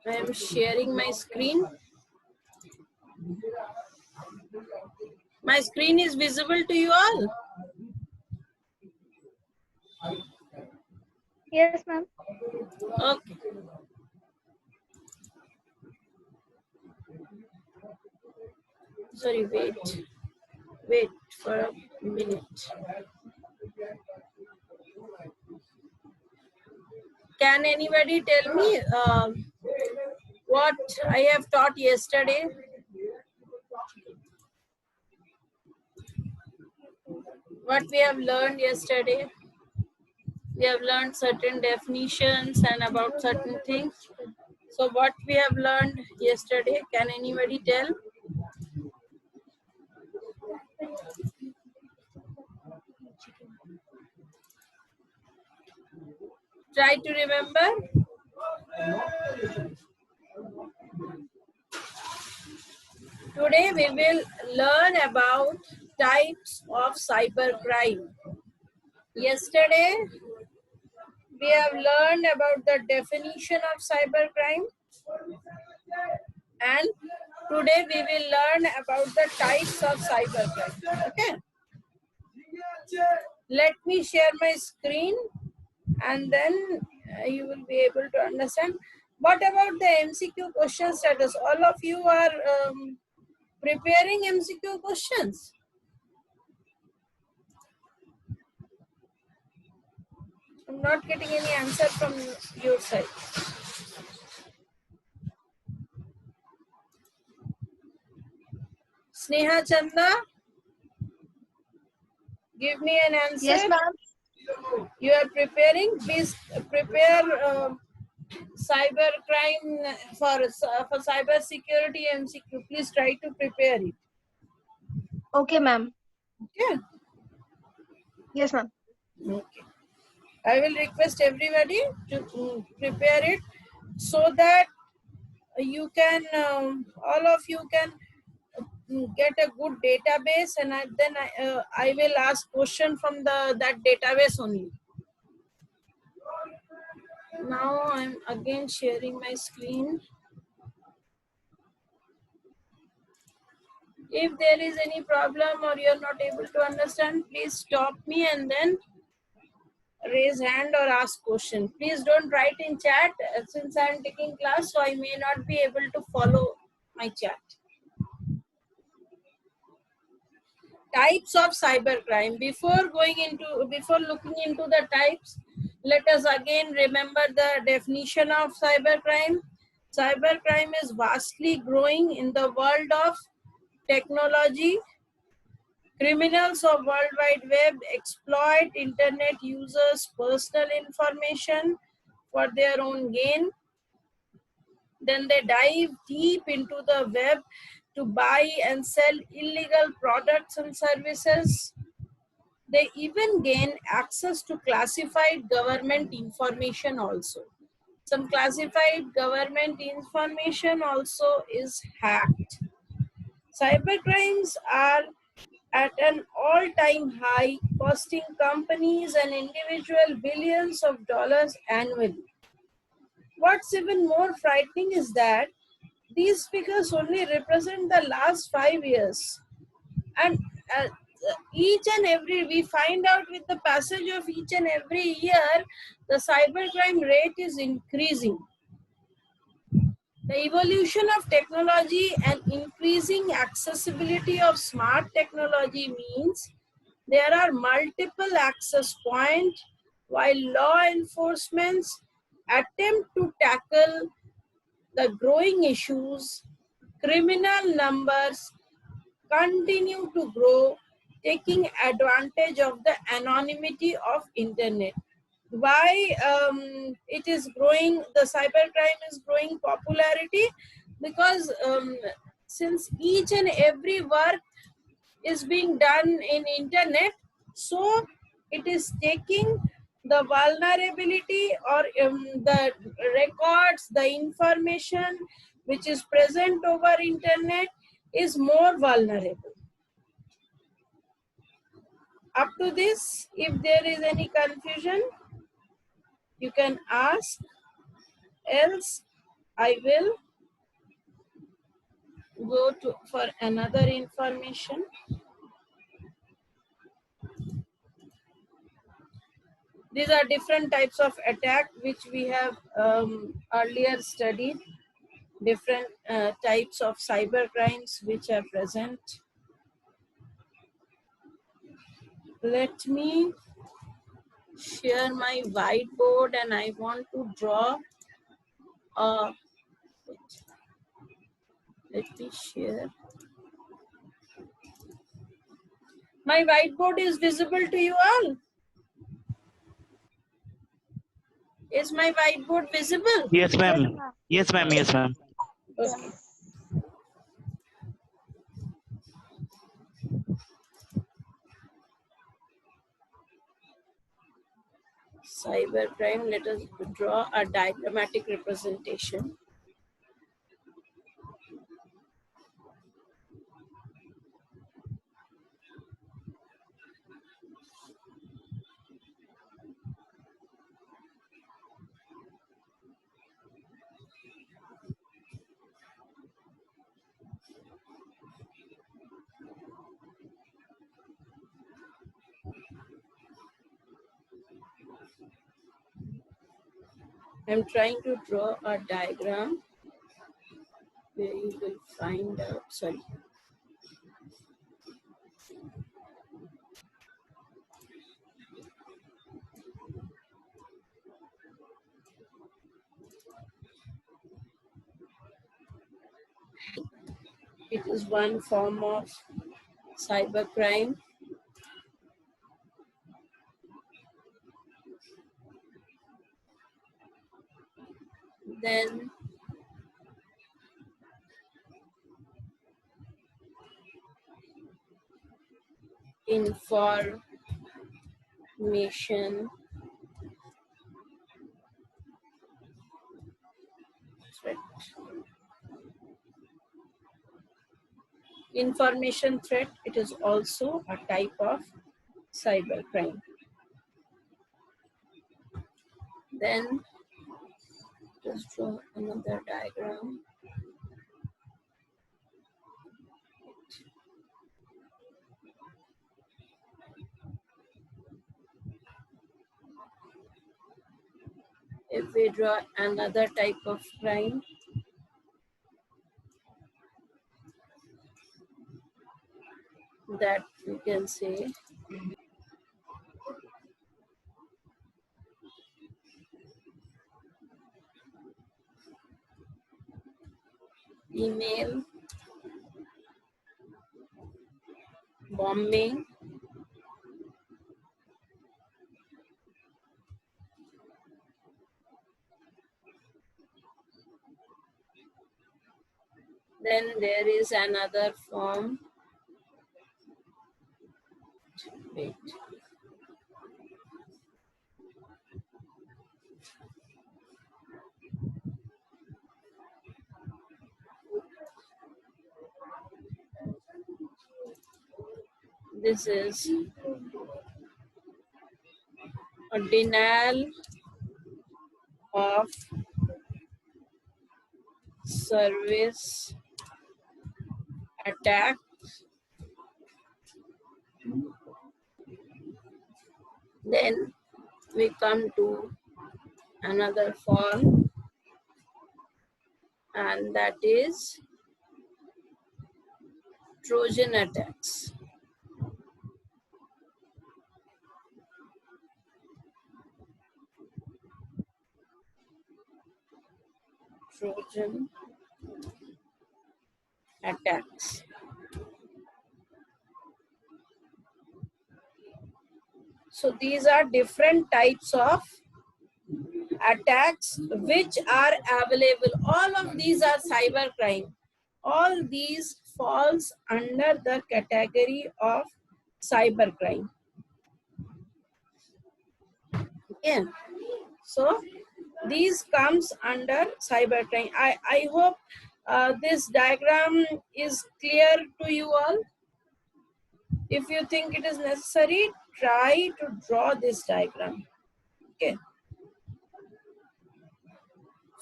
I am sharing my screen. My screen is visible to you all? Yes, ma'am. Okay. Sorry, wait for a minute. Can anybody tell me what I have taught yesterday? What we have learned yesterday? We have learned certain definitions and about certain things. So what we have learned yesterday, can anybody tell? Try to remember. Today we will learn about types of cybercrime. Yesterday we have learned about the definition of cybercrime, and today we will learn about the types of cybercrime. Okay. Let me share my screen and then you will be able to understand. What about the MCQ question status? All of you are preparing MCQ questions. I'm not getting any answer from your side. Sneha Chanda, give me an answer. Yes, ma'am. You are preparing. Please prepare cyber crime for cyber security MCQ. Please try to prepare it. Okay, ma'am. Okay. Yes, ma'am. Okay. I will request everybody to prepare it so that you can, all of you can get a good database, and then I will ask question from that database only. Now I'm again sharing my screen. If there is any problem or you're not able to understand, please stop me and then raise hand or ask question. Please don't write in chat since I'm taking class, so I may not be able to follow my chat. Types of cybercrime. Before looking into the types, let us again remember the definition of cybercrime. Cybercrime is vastly growing in the world of technology. Criminals of World Wide Web exploit internet users' personal information for their own gain. Then they dive deep into the web to buy and sell illegal products and services. They even gain access to classified government information also. Some classified government information also is hacked. Cybercrimes are at an all-time high, costing companies and individuals billions of dollars annually. What's even more frightening is that these figures only represent the last 5 years. And each and every, we find out with the passage of each and every year, the cybercrime rate is increasing. The evolution of technology and increasing accessibility of smart technology means there are multiple access points while law enforcement attempt to tackle the growing issues. Criminal numbers continue to grow, taking advantage of the anonymity of internet. Why it is growing, the cybercrime is growing popularity? Because since each and every work is being done in internet, so it is taking the vulnerability or the records, the information which is present over internet is more vulnerable. Up to this, if there is any confusion, you can ask. Else, I will go to for another information. These are different types of attack which we have earlier studied. Different types of cyber crimes which are present. Let me share my whiteboard and I want to draw a, let me share. My whiteboard is visible to you all. Is my whiteboard visible? Yes, Yes, ma'am. ma'am. Yes, ma'am. Yes, ma'am. Okay. Cybercrime, let us draw a diagrammatic representation. I'm trying to draw a diagram where you will find out, sorry. It is one form of cybercrime. Then information threat. Information threat, it is also a type of cybercrime. Then just draw another diagram. If we draw another type of crime, that we can say email bombing, then there is another form. Wait. This is a denial of service attack. Then we come to another form, and that is Trojan attacks. Trojan attacks. So these are different types of attacks which are available. All of these are cybercrime. All these falls under the category of cybercrime. Okay. So these comes under cybercrime. I hope this diagram is clear to you all. If you think it is necessary, try to draw this diagram. Okay.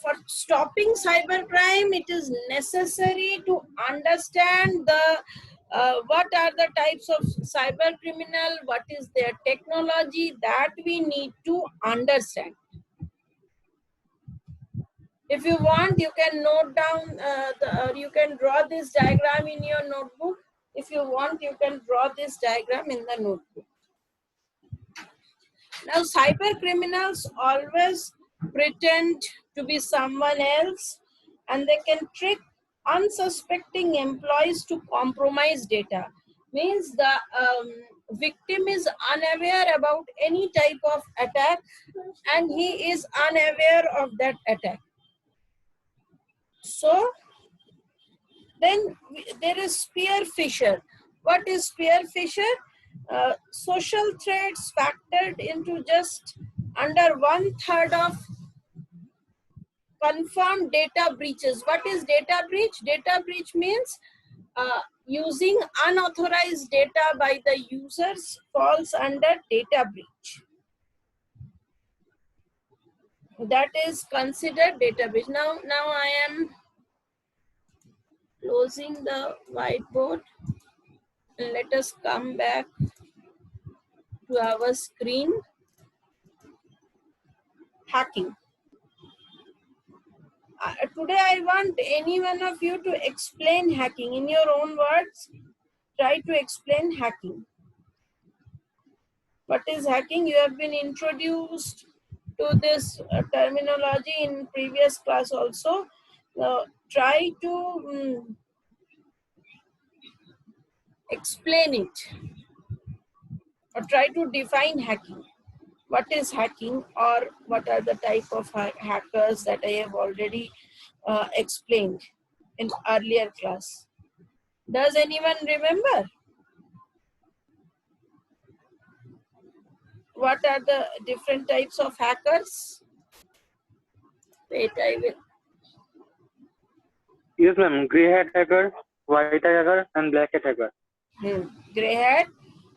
for stopping cybercrime, it is necessary to understand the what are the types of cyber criminal, what is their technology, that we need to understand. If you want, you can note down, you can draw this diagram in your notebook. If you want, you can draw this diagram in the notebook. Now, cyber criminals always pretend to be someone else, and they can trick unsuspecting employees to compromise data. Means the victim is unaware about any type of attack, and he is unaware of that attack. So then there is spear fisher. What is spear fisher? Social threats factored into just under 1/3 of confirmed data breaches. What is data breach? Data breach means using unauthorized data by the users falls under data breach. That is considered data breach. Now I am closing the whiteboard. Let us come back to our screen. Hacking. Today I want any one of you to explain hacking in your own words. Try to explain hacking. What is hacking? You have been introduced to this terminology in previous class also. Try to explain it, or try to define hacking. What is hacking, or what are the type of hackers that I have already explained in earlier class. Does anyone remember? What are the different types of hackers? Wait, I will. Yes, ma'am. Grey hat hacker, white hat hacker, and black hat hacker. Grey hat,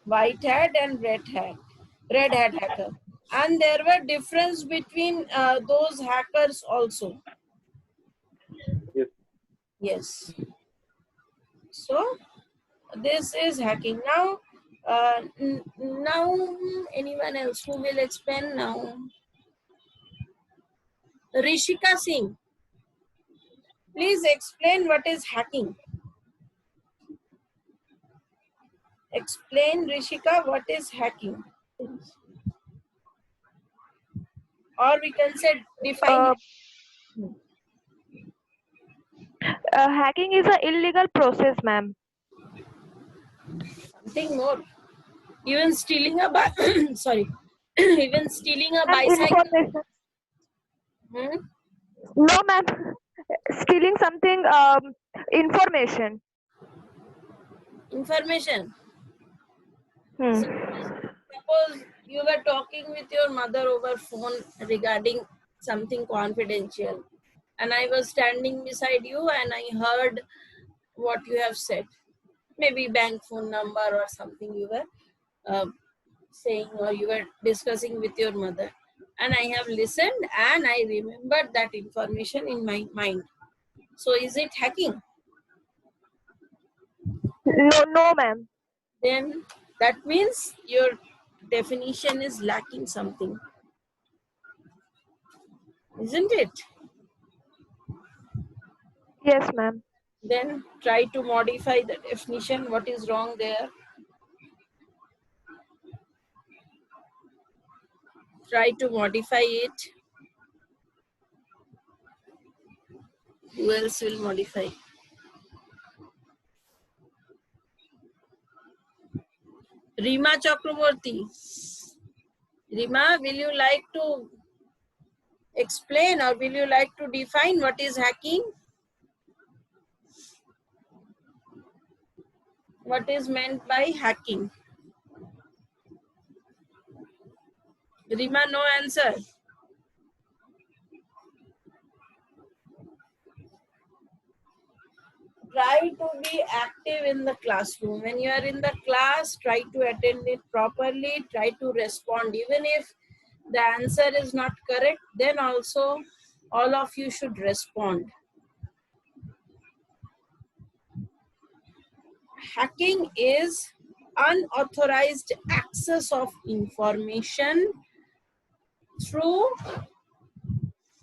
white hat, and red hat hacker. And there were difference between those hackers also. Yes. Yes. So this is hacking. Now, now anyone else who will explain now? Rishika Singh, please explain what is hacking. Explain, Rishika, what is hacking. Or we can say define. Hacking is an illegal process, ma'am. Something more. Even stealing a sorry, even stealing a bicycle. Information. No, ma'am. Stealing something, information. Information. Hmm. Suppose you were talking with your mother over phone regarding something confidential, and I was standing beside you and I heard what you have said. Maybe bank phone number or something you were saying, or you were discussing with your mother, and I have listened and I remembered that information in my mind. So is it hacking? No, ma'am. Then that means your definition is lacking something, isn't it? Yes, ma'am. Then try to modify the definition. What is wrong there? Try to modify it. Who else will modify? Rima Chakraborty. Rima, will you like to explain, or will you like to define what is hacking? What is meant by hacking? Rima, no answer. Try to be active in the classroom. When you are in the class, try to attend it properly, try to respond. Even if the answer is not correct, then also All of you should respond. Hacking is unauthorized access of information through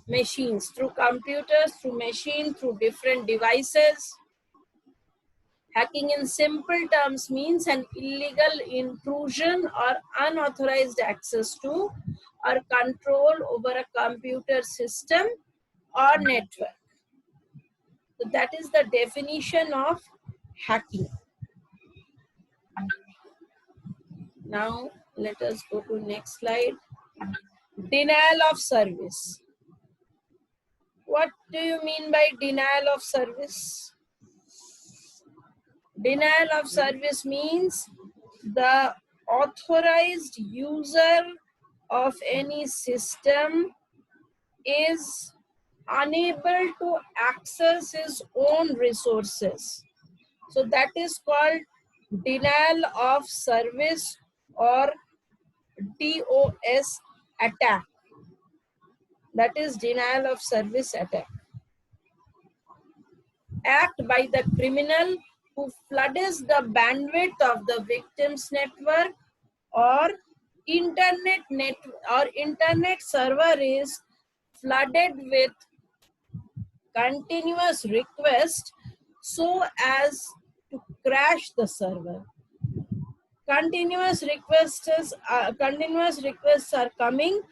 machines, through computers, through machines, through different devices. Hacking in simple terms means an illegal intrusion or unauthorized access to or control over a computer system or network. So that is the definition of hacking. Now let us go to next slide. Denial of service. What do you mean by denial of service? Denial of service means the authorized user of any system is unable to access his own resources. So that is called denial of service or DOS attack. That is denial of service attack. Act by the criminal who floods the bandwidth of the victim's network or internet server is flooded with continuous requests so as to crash the server. Continuous requests are coming,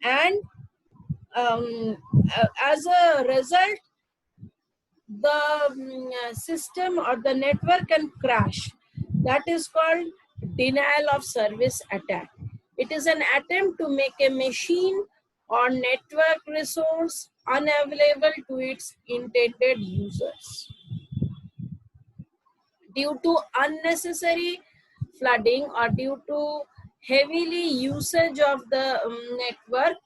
and as a result the system or the network can crash. That is called denial of service attack. It is an attempt to make a machine or network resource unavailable to its intended users. Due to unnecessary flooding or due to heavily usage of the network,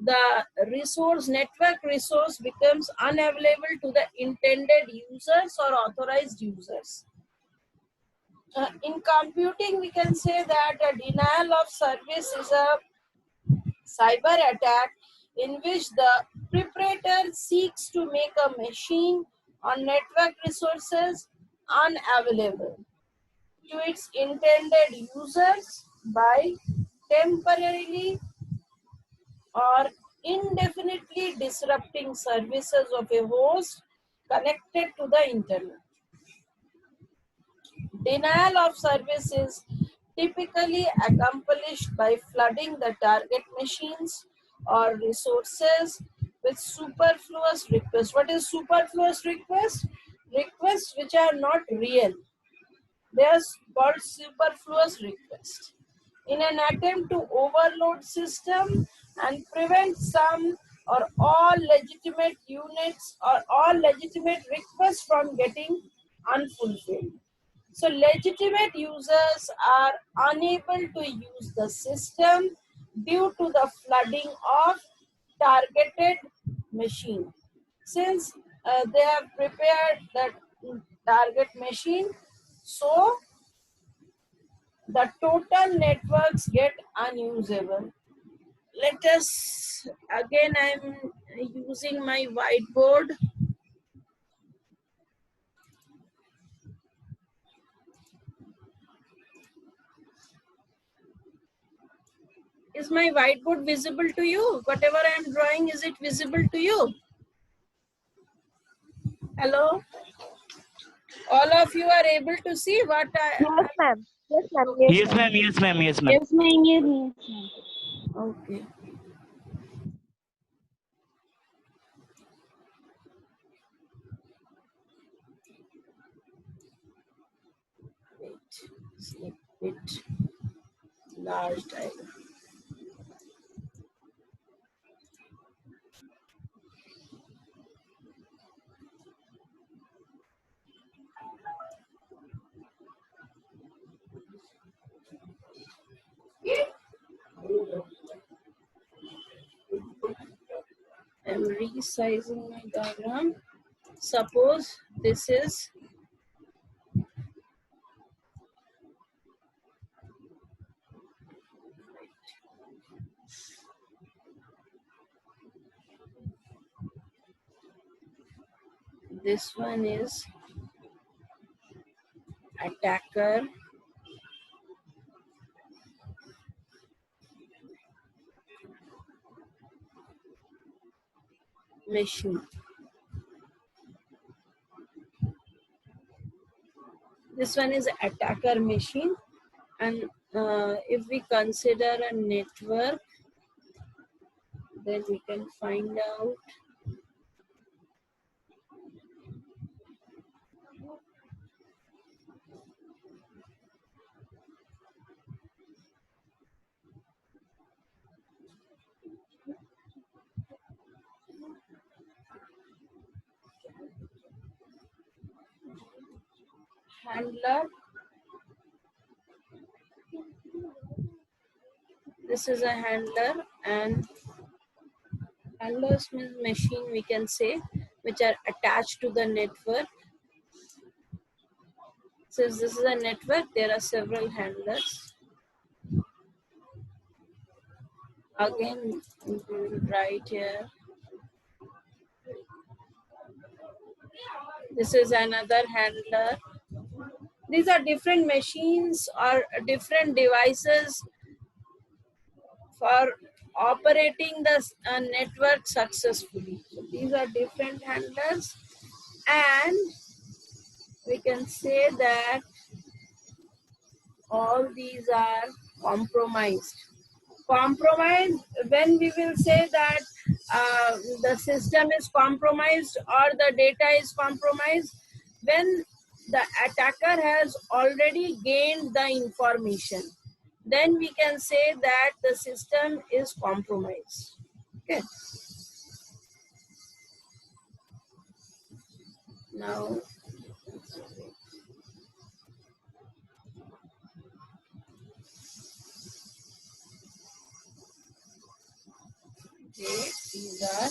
the network resource becomes unavailable to the intended users or authorized users. In computing, we can say that a denial of service is a cyber attack in which the perpetrator seeks to make a machine or network resources unavailable to its intended users by temporarily or indefinitely disrupting services of a host connected to the internet. Denial of service is typically accomplished by flooding the target machines or resources with superfluous requests. What is superfluous request? Requests which are not real. They are called superfluous requests. In an attempt to overload system and prevent some or all legitimate units or all legitimate requests from getting unfulfilled. So legitimate users are unable to use the system due to the flooding of targeted machine. Since they have prepared that target machine, so the total networks get unusable. Let us, again I'm using my whiteboard. Is my whiteboard visible to you? Whatever I am drawing, is it visible to you? Hello? All of you are able to see what I... Yes, ma'am. Yes, ma'am. Yes, ma'am. Yes, ma'am. Yes, ma'am. Yes, ma'am. Yes, ma'am. Okay. Wait. Select it. Large diagram. I'm resizing my diagram. Suppose this is This one is attacker machine. This one is attacker machine, and if we consider a network, then we can find out handler. This is a handler, and handlers means machine, we can say, which are attached to the network. Since this is a network, there are several handlers. Again, we will write here. This is another handler. These are different machines or different devices for operating the network successfully. So these are different handlers, and we can say that all these are compromised. Compromised, when we will say that the system is compromised or the data is compromised, when the attacker has already gained the information, then we can say that the system is compromised. Okay. Now, okay, these are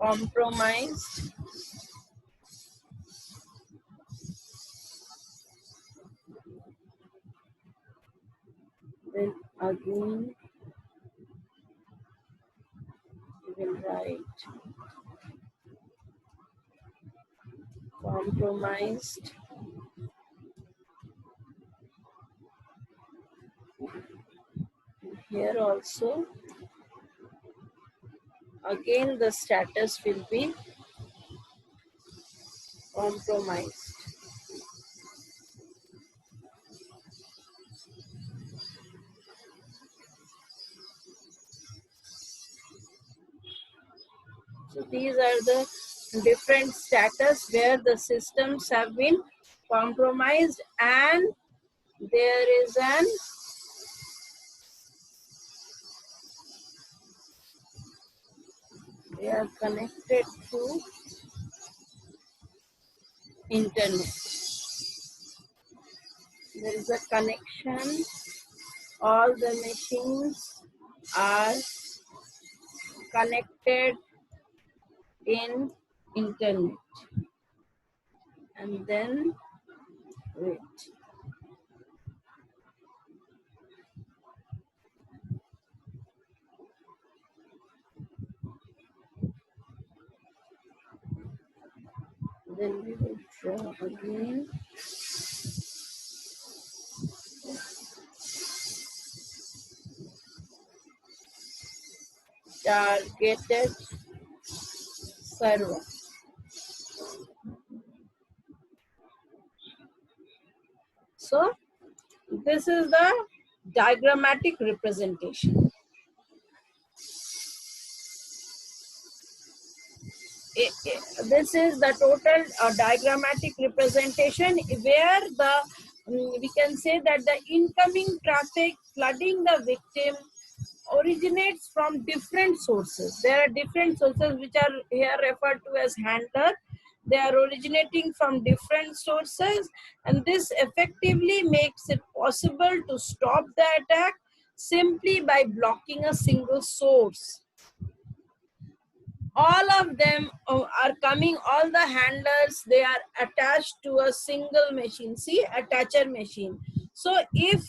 compromised. Then again, we will write compromised. Here also, again the status will be compromised. So these are the different status where the systems have been compromised, and there is an they are connected to internet. There is a connection. All the machines are connected in internet. And then wait. Then we will draw again. Targeted server. So this is the diagrammatic representation. This is the total diagrammatic representation where the we can say that the incoming traffic flooding the victim originates from different sources. There are different sources which are here referred to as handler. They are originating from different sources, and this effectively makes it possible to stop the attack simply by blocking a single source. All of them are coming, all the handlers, they are attached to a single machine. See, attacher machine. So if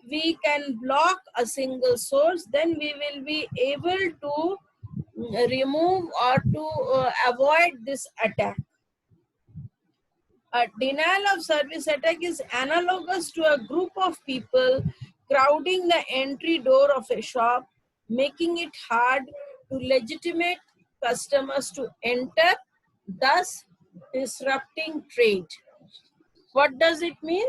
we can block a single source, then we will be able to remove or to avoid this attack. A denial of service attack is analogous to a group of people crowding the entry door of a shop, making it hard to legitimate customers to enter, thus disrupting trade. What does it mean?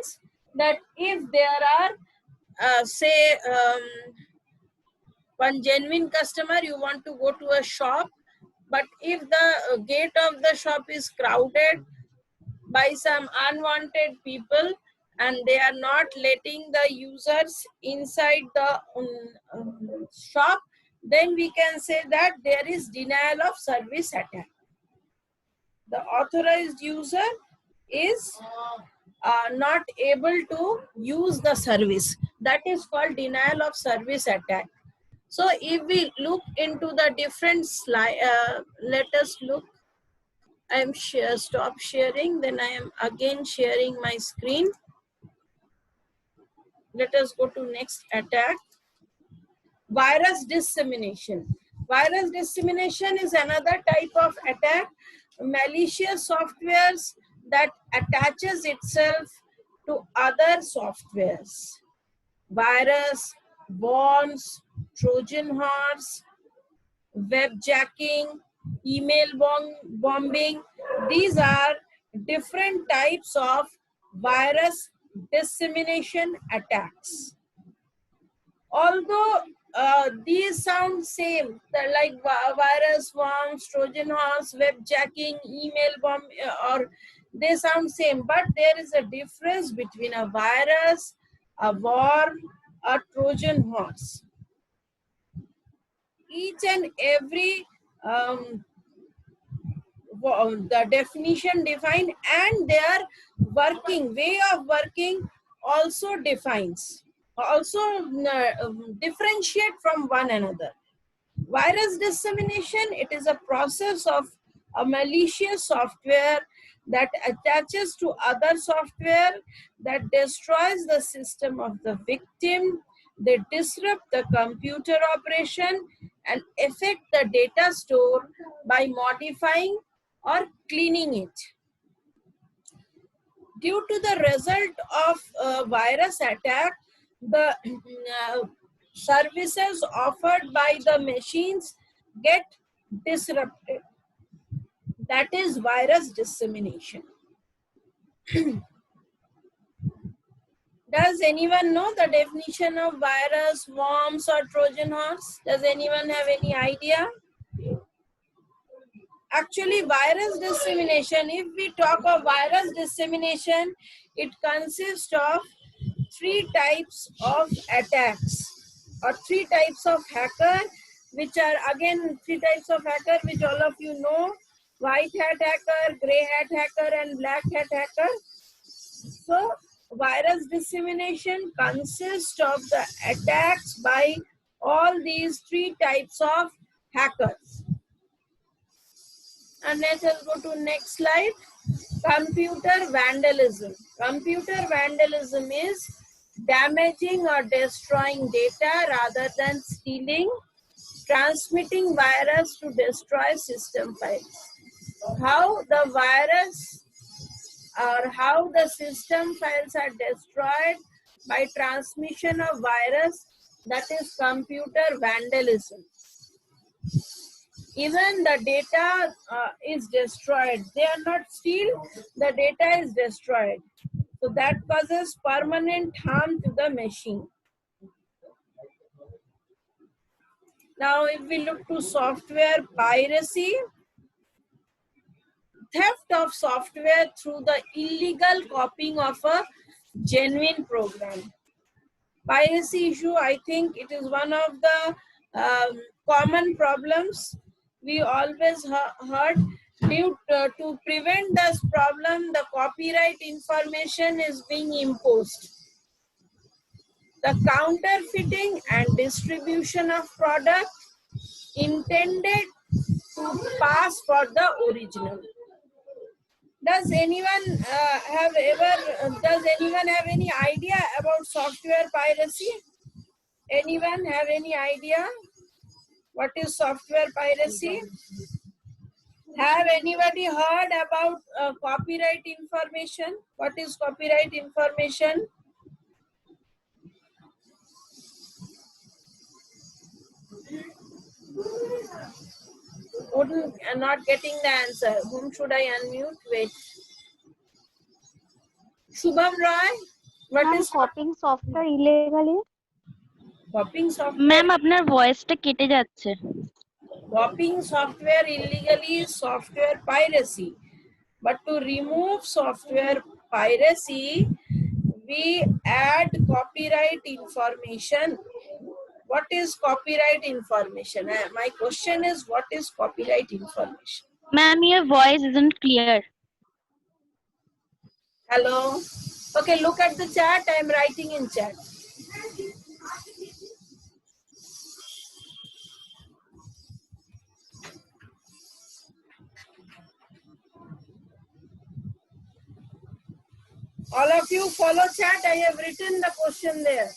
That if there are, say, one genuine customer, you want to go to a shop, but if the gate of the shop is crowded by some unwanted people and they are not letting the users inside the shop, then we can say that there is denial of service attack. The authorized user is not able to use the service. That is called denial of service attack. So if we look into the different slide, let us look. I am stop sharing, then I am again sharing my screen. Let us go to next attack. Virus dissemination. Virus dissemination is another type of attack. Malicious softwares that attaches itself to other softwares. Virus, worms, Trojan horse, webjacking, email bombing. These are different types of virus dissemination attacks. Although these sound same, like virus, worms, Trojan horse, webjacking, email bomb, or they sound same, but there is a difference between a virus, a worm, a Trojan horse. Each and every the definition defined and their working way of working also defines, also differentiate from one another. Virus dissemination, it is a process of a malicious software that attaches to other software that destroys the system of the victim. They disrupt the computer operation and affect the data store by modifying or cleaning it. Due to the result of virus attack, the services offered by the machines get disrupted. That is virus dissemination. Does anyone know the definition of virus, worms, or Trojan horse? Does anyone have any idea? Actually, virus dissemination, if we talk of virus dissemination, it consists of three types of attacks or three types of hacker, which are again three types of hacker which all of you know: white hat hacker, gray hat hacker, and black hat hacker. So virus dissemination consists of the attacks by all these three types of hackers. And let us go to next slide. Computer vandalism. Computer vandalism is damaging or destroying data rather than stealing, transmitting virus to destroy system files. How the virus or how the system files are destroyed by transmission of virus, that is computer vandalism. Even the data is destroyed. They are not steal, the data is destroyed. So that causes permanent harm to the machine. Now, if we look to software piracy, theft of software through the illegal copying of a genuine program. Piracy issue, I think it is one of the common problems we always heard. Due to prevent this problem, the copyright information is being imposed. The counterfeiting and distribution of product intended to pass for the original. Does anyone have any idea about software piracy? Anyone have any idea? What is software piracy? Have anybody heard about copyright information? What is copyright information? Wouldn't not getting the answer. Whom should I unmute? Wait. Shubham Roy. What Ma'am, is copying software illegally? copying software? Ma'am আপনার ভয়েসটা কেটে যাচ্ছে। Copying software illegally is software piracy. But to remove software piracy, we add copyright information. What is copyright information? My question is, what is copyright information? Ma'am, your voice isn't clear. Hello? Okay, look at the chat. I am writing in chat. All of you follow chat. I have written the question there.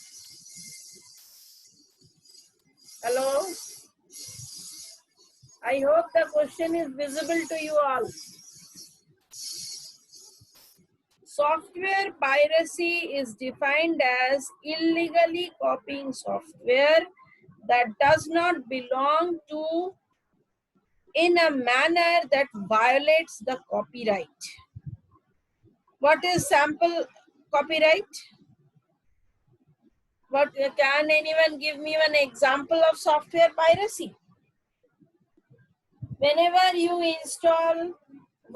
Hello? I hope the question is visible to you all. Software piracy is defined as illegally copying software that does not belong to in a manner that violates the copyright. What is sample copyright? What can anyone give me an example of software piracy? Whenever you install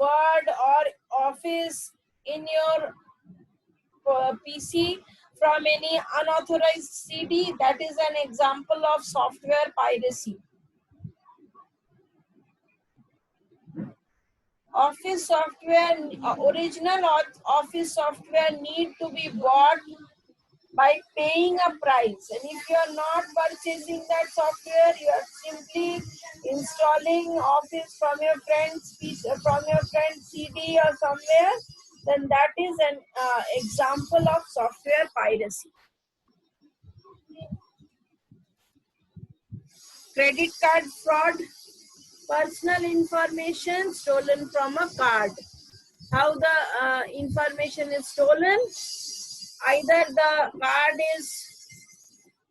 Word or Office in your PC from any unauthorized CD, that is an example of software piracy. Office software, original Office software need to be bought by paying a price, and if you are not purchasing that software, you are simply installing Office from your friend's CD or somewhere, then that is an example of software piracy. Credit card fraud, personal information stolen from a card. How the information is stolen? Either the card is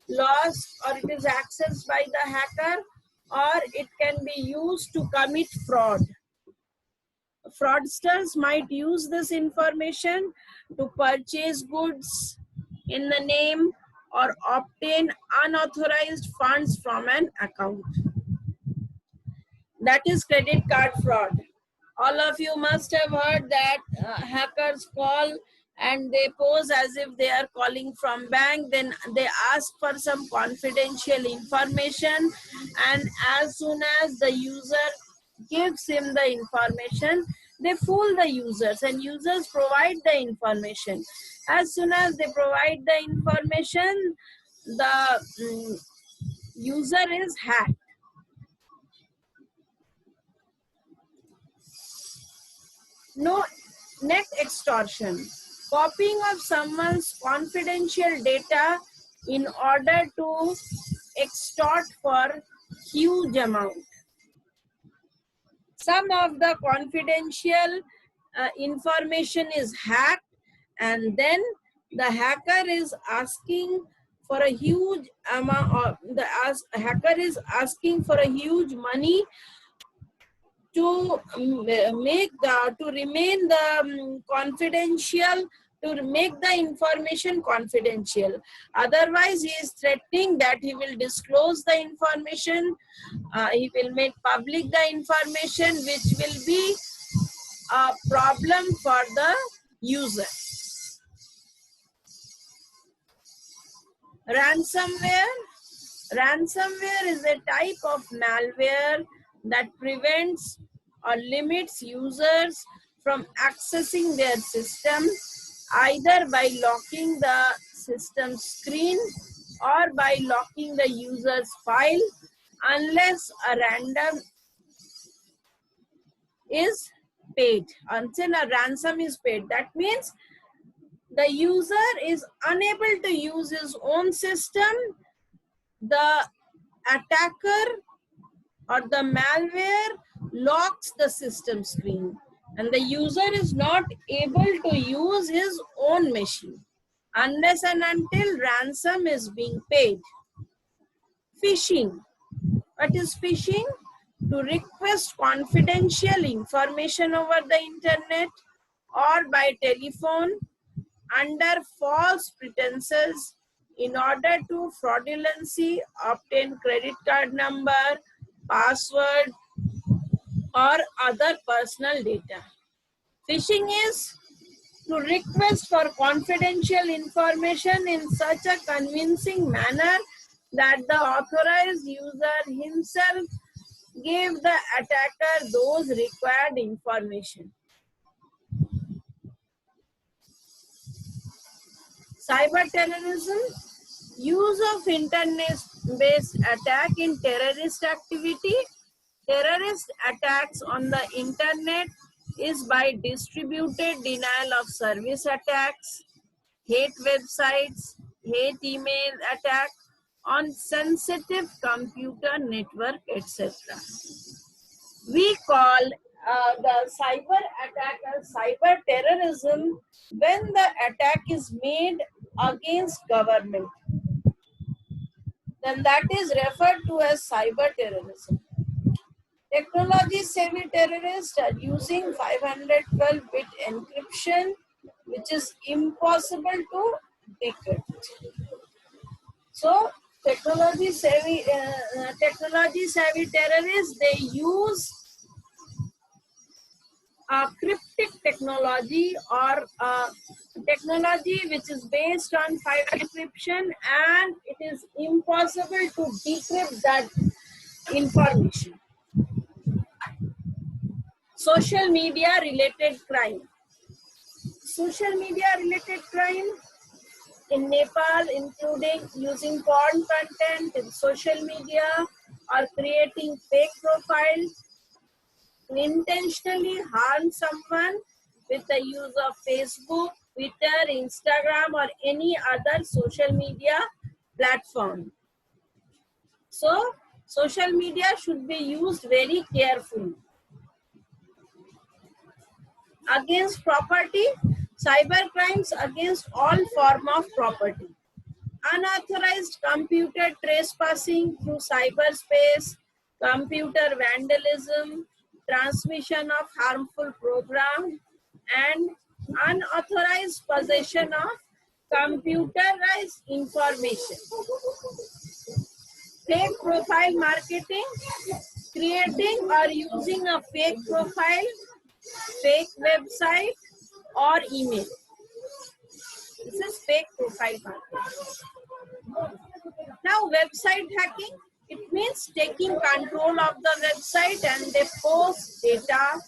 lost or it is accessed by the hacker, or it can be used to commit fraud. Fraudsters might use this information to purchase goods in the name or obtain unauthorized funds from an account. That is credit card fraud. All of you must have heard that hackers call and they pose as if they are calling from bank, then they ask for some confidential information, and as soon as the user gives him the information, they fool the users, and users provide the information. As soon as they provide the information, the user is hacked. No, net extortion, copying of someone's confidential data in order to extort for huge amount. Some of the confidential information is hacked, and then the hacker is asking for a huge amount of hacker is asking for a huge money to remain the confidential, to make the information confidential. Otherwise, he is threatening that he will disclose the information, he will make public the information, which will be a problem for the user. Ransomware. Ransomware is a type of malware that prevents or limits users from accessing their system, either by locking the system screen or by locking the user's file, unless a ransom is paid. Until a ransom is paid, that means the user is unable to use his own system. The attacker or the malware locks the system screen and the user is not able to use his own machine unless and until ransom is being paid. Phishing. What is phishing? To request confidential information over the internet or by telephone under false pretenses in order to fraudulently obtain credit card number, password, or other personal data. Phishing is to request for confidential information in such a convincing manner that the authorized user himself gave the attacker those required information. Cyber terrorism, use of internet-based attack in terrorist activity. Terrorist attacks on the internet is by distributed denial of service attacks, hate websites, hate email attack on sensitive computer network, etc. We call the cyber attack as cyber terrorism when the attack is made against government. Then that is referred to as cyber terrorism. Technology savvy terrorists are using 512-bit encryption, which is impossible to decrypt. So technology savvy terrorists, they use cryptic technology or technology which is based on 5 encryption, and it is impossible to decrypt that information. Social media related crime. Social media related crime in Nepal, including using porn content in social media or creating fake profiles to intentionally harm someone with the use of Facebook, Twitter, Instagram, or any other social media platform. So, social media should be used very carefully. Against property, cyber crimes against all form of property. Unauthorized computer trespassing through cyberspace, computer vandalism, transmission of harmful program, and unauthorized possession of computerized information. Fake profile marketing, creating or using a fake profile, fake website, or email. This is fake profile marketing. Now, website hacking, it means taking control of the website and they post data,